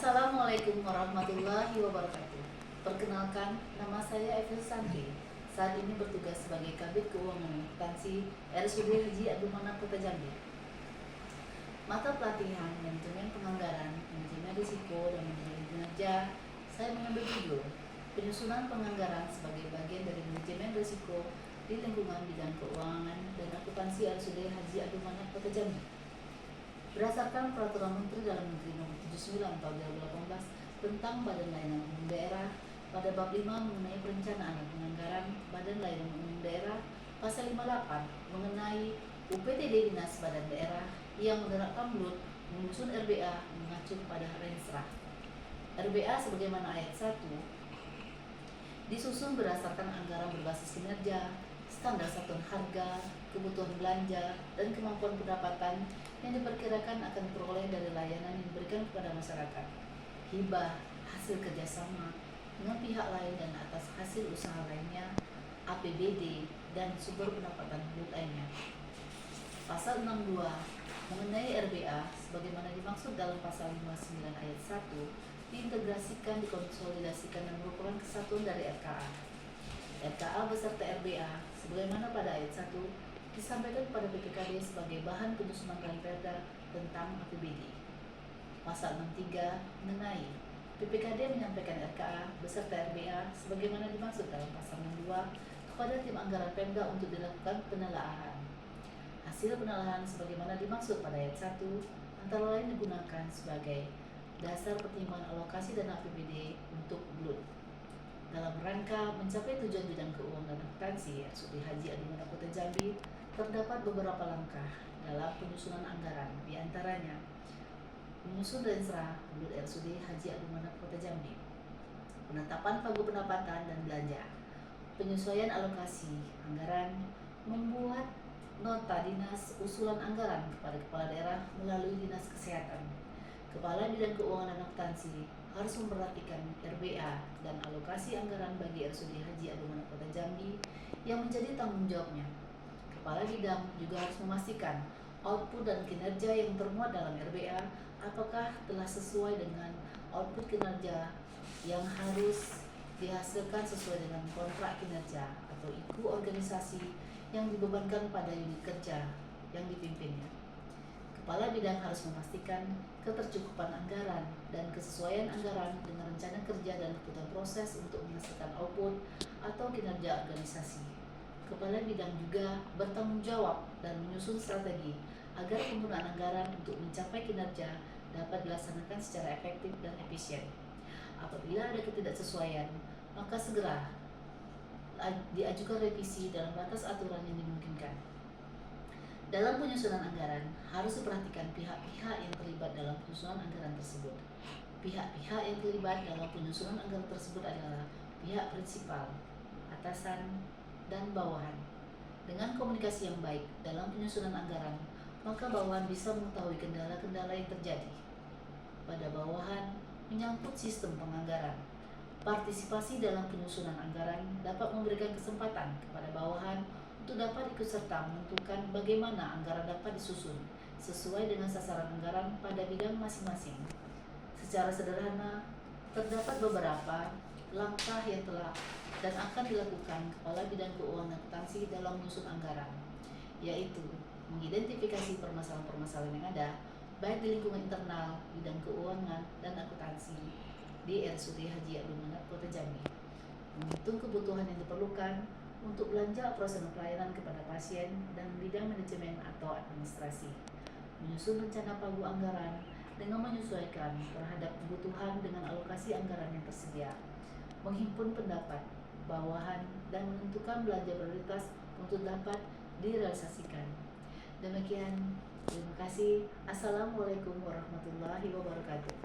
Assalamualaikum warahmatullahi wabarakatuh. Perkenalkan, nama saya Evi Santi. Saat ini bertugas sebagai Kabid Keuangan Akuntansi RSUD Haji Abdul Manap Kota Jambi. Mata pelatihan manajemen penganggaran, manajemen risiko, dan manajemen kinerja. Saya mengambil judul penyusunan penganggaran sebagai bagian dari manajemen risiko di lingkungan bidang keuangan dan akuntansi RSUD Haji Abdul Manap Kota Jambi. Berdasarkan Peraturan Menteri Dalam Negeri Nomor 79 Tahun 2018 tentang Badan Layanan Umum Daerah pada bab 5 mengenai perencanaan dan penganggaran Badan Layanan Umum Daerah, pasal 58 mengenai UPTD Dinas Badan Daerah yang menerapkan BLUT menyusun RBA mengacu pada Rensra. RBA sebagaimana ayat 1 disusun berdasarkan anggaran berbasis kinerja, standar satuan harga, kebutuhan belanja, dan kemampuan pendapatan yang diperkirakan akan diperoleh dari layanan yang diberikan kepada masyarakat, hibah, hasil kerjasama dengan pihak lain dan atas hasil usaha lainnya, APBD, dan sumber pendapatan lainnya. Pasal 62 mengenai RBA sebagaimana dimaksud dalam pasal 59 ayat 1 diintegrasikan, dikonsolidasikan, dan merupakan kesatuan dari RKA. RKA beserta RBA sebagaimana pada ayat 1 disampaikan kepada BPKD sebagai bahan penyusunan Ranperda tentang APBD. Pasal 63 mengenai BPKD menyampaikan RKA beserta RBA sebagaimana dimaksud dalam pasal 62 kepada tim anggaran Pemda untuk dilakukan penelaahan. Hasil penelaahan sebagaimana dimaksud pada ayat 1 antara lain digunakan sebagai dasar pertimbangan alokasi dana APBD untuk BLUT. Dalam rangka mencapai tujuan bidang keuangan dan akuntansi RSUD Haji Abdul Manap Kota Jambi, terdapat beberapa langkah dalam penyusunan anggaran, di antaranya menyusun Rensra BLUT RSUD Haji Abdul Manap Kota Jambi, penetapan pagu pendapatan dan belanja, penyesuaian alokasi anggaran, membuat nota dinas usulan anggaran kepada kepala daerah melalui dinas kesehatan. Kepala Bidang Keuangan dan Akuntansi harus memperhatikan RBA dan alokasi anggaran bagi RSUD Haji Abdul Manap Kota Jambi yang menjadi tanggung jawabnya. Kepala bidang juga harus memastikan output dan kinerja yang termuat dalam RBA apakah telah sesuai dengan output kinerja yang harus dihasilkan sesuai dengan kontrak kinerja atau IKU organisasi yang dibebankan pada unit kerja yang dipimpinnya. Kepala bidang harus memastikan ketercukupan anggaran dan kesesuaian anggaran dengan rencana kerja dan kebutuhan proses untuk menghasilkan output atau kinerja organisasi. Kepala bidang juga bertanggung jawab dan menyusun strategi agar penggunaan anggaran untuk mencapai kinerja dapat dilaksanakan secara efektif dan efisien. Apabila ada ketidaksesuaian, maka segera diajukan revisi dalam batas aturan yang dimungkinkan. Dalam penyusunan anggaran, harus diperhatikan pihak-pihak yang terlibat dalam penyusunan anggaran tersebut. Pihak-pihak yang terlibat dalam penyusunan anggaran tersebut adalah pihak prinsipal, atasan, dan bawahan. Dengan komunikasi yang baik dalam penyusunan anggaran, maka bawahan bisa mengetahui kendala-kendala yang terjadi. Pada bawahan menyangkut sistem penganggaran. Partisipasi dalam penyusunan anggaran dapat memberikan kesempatan kepada bawahan untuk dapat ikut serta menentukan bagaimana anggaran dapat disusun sesuai dengan sasaran anggaran pada bidang masing-masing. Secara sederhana, terdapat beberapa langkah yang telah dan akan dilakukan Kepala Bidang Keuangan Akuntansi dalam menyusun anggaran, yaitu mengidentifikasi permasalahan-permasalahan yang ada baik di lingkungan internal, bidang keuangan, dan akuntansi di RSUD Haji Abdul Manap Kota Jambi, menghitung kebutuhan yang diperlukan untuk belanja operasional pelayanan kepada pasien dan bidang manajemen atau administrasi, menyusun rencana pagu anggaran dengan menyesuaikan terhadap kebutuhan dengan alokasi anggaran yang tersedia, menghimpun pendapat bawahan, dan menentukan belanja prioritas untuk dapat direalisasikan. Demikian, terima kasih. Assalamualaikum warahmatullahi wabarakatuh.